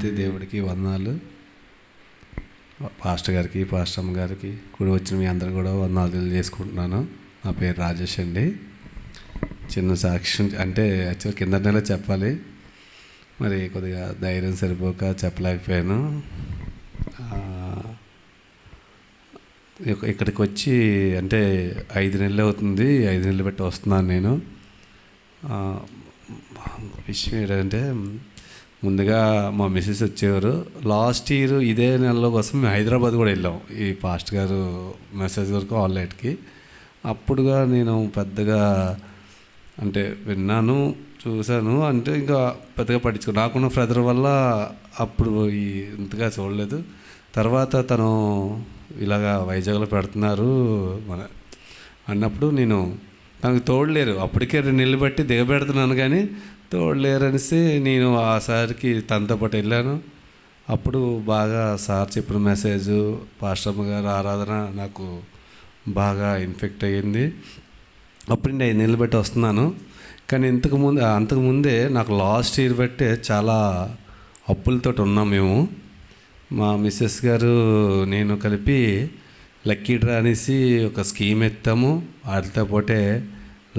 దేవాతి దేవుడికి వందనాలు. పాస్టర్ గారికి, పాస్టర్ అమ్మ గారికి కూడా వచ్చిన మీ అందరూ కూడా వందనాలు తెలియజేసుకుంటున్నాను. నా పేరు రాజేష్ అండి. చిన్న సాక్ష్యం అంటే యాక్చువల్ కింద నెల చెప్పాలి, మరి కొద్దిగా ధైర్యం సరిపోక చెప్పలేకపోయాను. ఇక్కడికి వచ్చి అంటే 5 నెలలు అవుతుంది. 5 నెలలు బట్టి వస్తున్నాను నేను. విషయం ఏంటంటే, ముందుగా మా మిస్సెస్ వచ్చేవారు. లాస్ట్ ఇయర్ ఇదే నెలలో కోసం మేము హైదరాబాద్ కూడా వెళ్ళాం, ఈ పాస్ట్ గారు మెసేజ్ వరకు ఆన్లైన్కి. అప్పుడుగా నేను పెద్దగా అంటే విన్నాను, చూశాను, అంటే ఇంకా పెద్దగా పట్టించుకో నాకున్న బ్రదర్ వల్ల అప్పుడు ఇంతగా చూడలేదు. తర్వాత తను ఇలాగా వైజాగ్లో పెడుతున్నారు మన అన్నప్పుడు నేను తనకు తోడలేరు, అప్పటికే 2 నెలలు బట్టి దిగబెడుతున్నాను కానీ తోడలేరు అనేసి నేను ఆ సార్కి తనతో పాటు వెళ్ళాను. అప్పుడు బాగా సార్ చెప్పిన మెసేజు, పాస్టర్ గారు ఆరాధన నాకు బాగా ఇన్ఫెక్ట్ అయ్యింది. అప్పుడు నేను 5 నెలలు బట్టి వస్తున్నాను. కానీ అంతకుముందే నాకు లాస్ట్ ఇయర్ బట్టే చాలా అప్పులతో ఉన్నాం మేము. మా మిస్సెస్ గారు నేను కలిపి లక్కీ డ్రా అనేసి ఒక స్కీమ్ ఎత్తాము. వాటితో పాటే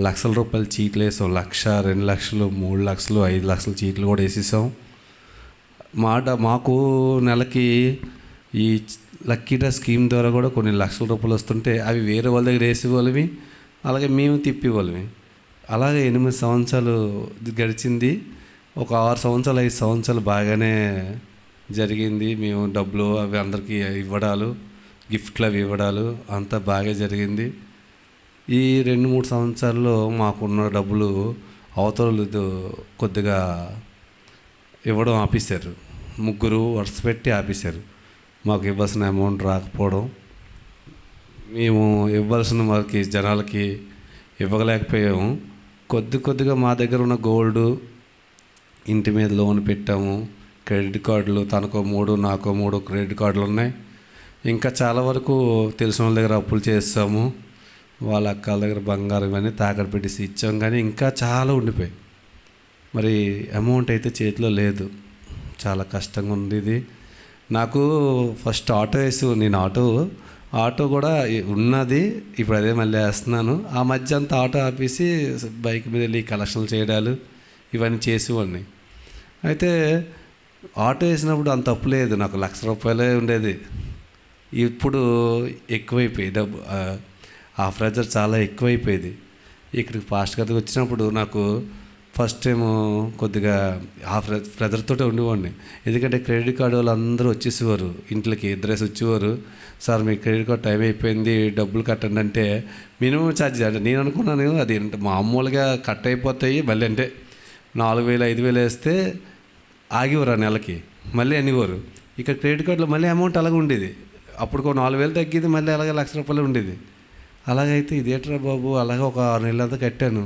లక్షల రూపాయలు చీట్లు వేసాం. 1,00,000, 2,00,000, 3,00,000, 5,00,000 చీట్లు కూడా వేసేసాం. మాకు నెలకి ఈ లక్కీ డ్రా స్కీమ్ ద్వారా కూడా కొన్ని లక్షల రూపాయలు వస్తుంటే అవి వేరే వాళ్ళ దగ్గర వేసేవాళ్ళవి, అలాగే మేము తిప్పేవాళ్ళమి. అలాగే 8 సంవత్సరాలు గడిచింది. ఒక 6 సంవత్సరాలు 5 సంవత్సరాలు బాగానే జరిగింది. మేము డబ్బులు అవి అందరికీ ఇవ్వడాలు, గిఫ్ట్లు అవి ఇవ్వడాలు అంతా బాగా జరిగింది. ఈ 2-3 సంవత్సరాల్లో మాకున్న డబ్బులు అవతల కొద్దిగా ఇవ్వడం ఆపేశారు. 3 వరుస పెట్టి ఆపేశారు. మాకు ఇవ్వాల్సిన అమౌంట్ రాకపోవడం, మేము ఇవ్వాల్సిన వారికి జనాలకి ఇవ్వలేకపోయాము. కొద్దిగా మా దగ్గర ఉన్న గోల్డ్, ఇంటి మీద లోన్ పెట్టాము, క్రెడిట్ కార్డులు, తనకో 3 నాకో 3 క్రెడిట్ కార్డులు ఉన్నాయి. ఇంకా చాలా వరకు తెలిసిన వాళ్ళ దగ్గర అప్పులు చేస్తాము, వాళ్ళ అక్కల దగ్గర బంగారం ఇవన్నీ తాకట్టు పెట్టేసి ఇచ్చాం. కానీ ఇంకా చాలా ఉండిపోయి, మరి అమౌంట్ అయితే చేతిలో లేదు. చాలా కష్టంగా ఉంది ఇది. నాకు ఫస్ట్ ఆటో నేను ఆటో కూడా ఉన్నది, ఇప్పుడు అదే మళ్ళీ వేస్తున్నాను. ఆ మధ్య అంతా ఆటో ఆపేసి బైక్ మీద వెళ్ళి కలెక్షన్లు చేయడాలు ఇవన్నీ చేసేవాడిని. అయితే ఆటో వేసినప్పుడు అంత అప్పు లేదు, నాకు 1,00,000 రూపాయలే ఉండేది. ఇప్పుడు ఎక్కువైపోయి డబ్బు, ఆ ప్రెజర్ చాలా ఎక్కువైపోయేది. ఇక్కడికి పాస్ట్ గారికి వచ్చినప్పుడు నాకు ఫస్ట్ టైం కొద్దిగా ఆ ప్రెజర్తో ఉండేవాడిని. ఎందుకంటే క్రెడిట్ కార్డు వాళ్ళు అందరూ వచ్చేసేవారు ఇంట్లోకి, 2 వచ్చేవారు. సార్ మీ క్రెడిట్ కార్డు టైం అయిపోయింది, డబ్బులు కట్టండి అంటే మినిమం ఛార్జ్ అంటే నేను అనుకున్నాను అది మామూలుగా కట్ అయిపోతాయి, మళ్ళీ అంటే 4,000 5,000 వేస్తే ఆగివారు ఆ నెలకి, మళ్ళీ అనేవారు. ఇక్కడ క్రెడిట్ కార్డులో మళ్ళీ అమౌంట్ అలాగే ఉండేది. అప్పుడు 4,000 తగ్గింది, మళ్ళీ అలాగే 1,00,000 రూపాయలు ఉండేది. అలాగైతే ఇదేట్రా బాబు, అలాగే ఒక 6 నెలలంతా కట్టాను.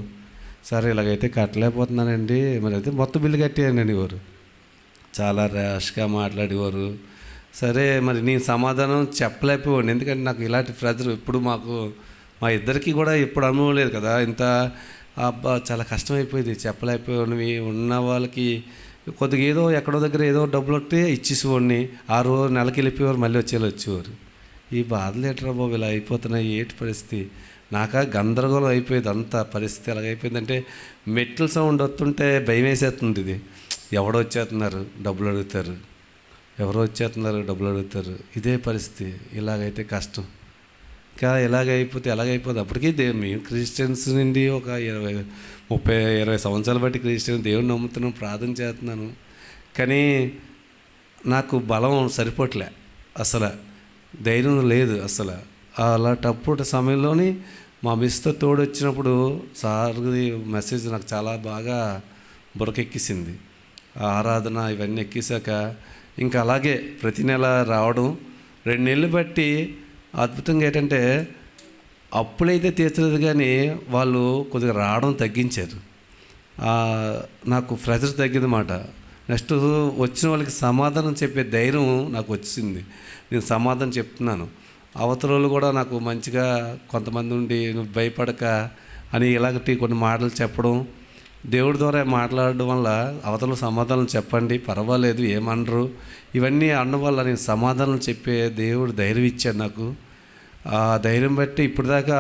సరే ఇలాగైతే కట్టలేకపోతున్నానండి, మరి అయితే మొత్తం బిల్లు కట్టేయండి అనేవారు. చాలా ర్యాష్గా మాట్లాడేవారు. సరే మరి నేను సమాధానం చెప్పలేకపోయాను, ఎందుకంటే నాకు ఇలాంటి ప్రెజర్ ఇప్పుడు మా ఇద్దరికి కూడా ఎప్పుడు అనుభవం లేదు కదా. ఇంత అబ్బా చాలా కష్టమైపోయింది, చెప్పలేకపోయాను. ఉన్న వాళ్ళకి కొద్దిగా ఏదో ఎక్కడో దగ్గర ఏదో డబ్బులు వస్తే ఇచ్చేసేవాడిని. ఆ రోజు నెలకి వెళ్ళిపోయేవారు, మళ్ళీ వచ్చేవారు. ఈ బాధలు ఎట్రా బాబు ఇలా అయిపోతున్నాయి, ఏంటి పరిస్థితి? నాకా గందరగోళం అయిపోయేది అంతా. పరిస్థితి ఎలాగైపోయిందంటే మెట్ల సౌండ్ వస్తుంటే భయం వేసేస్తుంది. ఇది ఎవడో వచ్చేస్తున్నారు డబ్బులు అడుగుతారు, ఎవరో వచ్చేస్తున్నారు డబ్బులు అడుగుతారు, ఇదే పరిస్థితి. ఇలాగైతే కష్టం. ఇంకా ఎలాగైపోతుంది. అప్పటికీ మేము క్రిస్టియన్స్ నుండి ఒక 20 సంవత్సరాలు బట్టి క్రిస్టియన్ దేవుని నమ్ముతున్నాను, ప్రార్థన చేస్తున్నాను. కానీ నాకు బలం సరిపోవట్లే, అసలు ధైర్యం లేదు అసలు. అలాంటప్పుడు సమయంలోని మా మిస్తో తోడు వచ్చినప్పుడు సార్ది మెసేజ్ నాకు చాలా బాగా బురకెక్కిసింది. ఆరాధన ఇవన్నీ ఎక్కేసాక ఇంకా అలాగే ప్రతి నెల రావడం 2 నెలలు బట్టి అద్భుతంగా ఏంటంటే అప్పులైతే తీర్చలేదు కానీ వాళ్ళు కొద్దిగా రావడం తగ్గించారు. నాకు ప్రెజర్ తగ్గిందన్నమాట. నెక్స్ట్ వచ్చిన వాళ్ళకి సమాధానం చెప్పే ధైర్యం నాకు వచ్చింది. నేను సమాధానం చెప్తున్నాను. అవతల వాళ్ళు కూడా నాకు మంచిగా కొంతమంది ఉండి నువ్వు భయపడక అని ఇలాంటి కొన్ని మాటలు చెప్పడం, దేవుడి ద్వారా మాట్లాడడం వల్ల అవతల సమాధానం చెప్పండి, పర్వాలేదు, ఏమనరు, ఇవన్నీ అనడం వల్ల నేను సమాధానం చెప్పే దేవుడు ధైర్యం ఇచ్చాడు నాకు. ఆ ధైర్యం బట్టి ఇప్పటిదాకా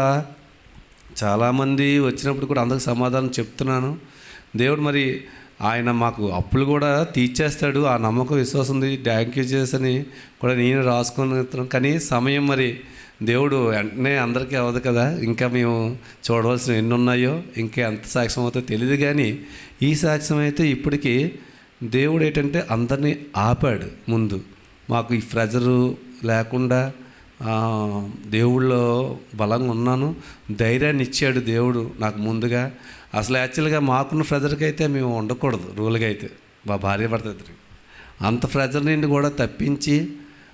చాలామంది వచ్చినప్పుడు కూడా అందరికి సమాధానం చెప్తున్నాను. దేవుడు మరి ఆయన మాకు అప్పులు కూడా తీర్చేస్తాడు, ఆ నమ్మకం విశ్వాసం ఉంది. థ్యాంక్ యూ అని కూడా నేను రాసుకున్నాను. కానీ సమయం మరి దేవుడు వెంటనే అందరికీ అవ్వదు కదా, ఇంకా మేము చూడవలసిన ఎన్ని ఉన్నాయో, ఇంకా ఎంత సాక్ష్యం అవుతుందో తెలియదు. కానీ ఈ సాక్ష్యం అయితే ఇప్పటికీ దేవుడు ఏంటంటే అందరినీ ఆపాడు. ముందు మాకు ఈ ప్రెజరు లేకుండా దేవుళ్ళో బలంగా ఉన్నాను, ధైర్యాన్ని ఇచ్చాడు దేవుడు నాకు ముందుగా. అసలు యాక్చువల్గా మాకున్న ప్రెజర్కి అయితే మేము ఉండకూడదు, రూల్గా అయితే మా భార్య భర్త అంత ప్రెజర్ నుండి కూడా తప్పించి,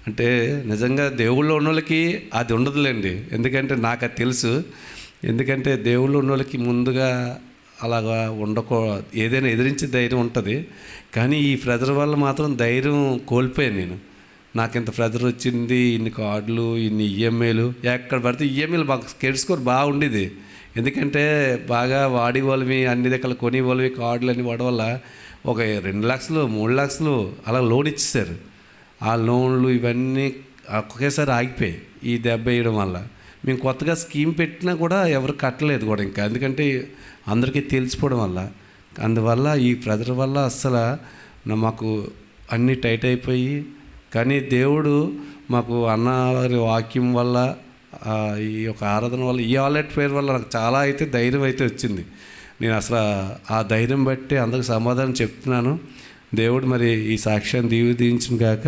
అంటే నిజంగా దేవుళ్ళు ఉన్న వాళ్ళకి అది ఉండదులేండి, ఎందుకంటే నాకు అది తెలుసు. ఎందుకంటే దేవుళ్ళు ఉన్న వాళ్ళకి ముందుగా అలాగా ఏదైనా ఎదిరించే ధైర్యం ఉంటుంది. కానీ ఈ ప్రెజర్ వల్ల మాత్రం ధైర్యం కోల్పోయాను నేను. నాకు ఇంత ప్రెజర్ వచ్చింది, ఇన్ని కార్డులు, ఇన్ని ఈఎంఐలు, ఎక్కడ పడితే ఈఎంఐలు మాకు క్రెడిట్ స్కోర్ బాగా ఉండేది. ఎందుకంటే బాగా వాడి వాళ్ళవి, అన్ని దగ్గర కొని వాళ్ళవి కార్డులు అన్నీ వాడడం వల్ల ఒక 2 లక్షలు 3 లక్షలు అలా లోన్ ఇచ్చేసారు. ఆ లోన్లు ఇవన్నీ ఒకేసారి ఆగిపోయాయి ఈ దెబ్బ వేయడం వల్ల. మేము కొత్తగా స్కీమ్ పెట్టినా కూడా ఎవరు కట్టలేదు కూడా ఇంకా, ఎందుకంటే అందరికీ తెలిసిపోవడం వల్ల. అందువల్ల ఈ ప్రెజర్ వల్ల అస్సలు మాకు అన్నీ టైట్ అయిపోయి. కానీ దేవుడు మాకు అన్నవారి వాక్యం వల్ల, ఈ యొక్క ఆరాధన వల్ల, ఈ ఆల్రెట్ ప్రేయర్ వల్ల నాకు చాలా అయితే ధైర్యం అయితే వచ్చింది. నేను అసలు ఆ ధైర్యం బట్టి అందరికి సమాధానం చెప్తున్నాను. దేవుడు మరి ఈ సాక్ష్యాన్ని దీవించును గాక.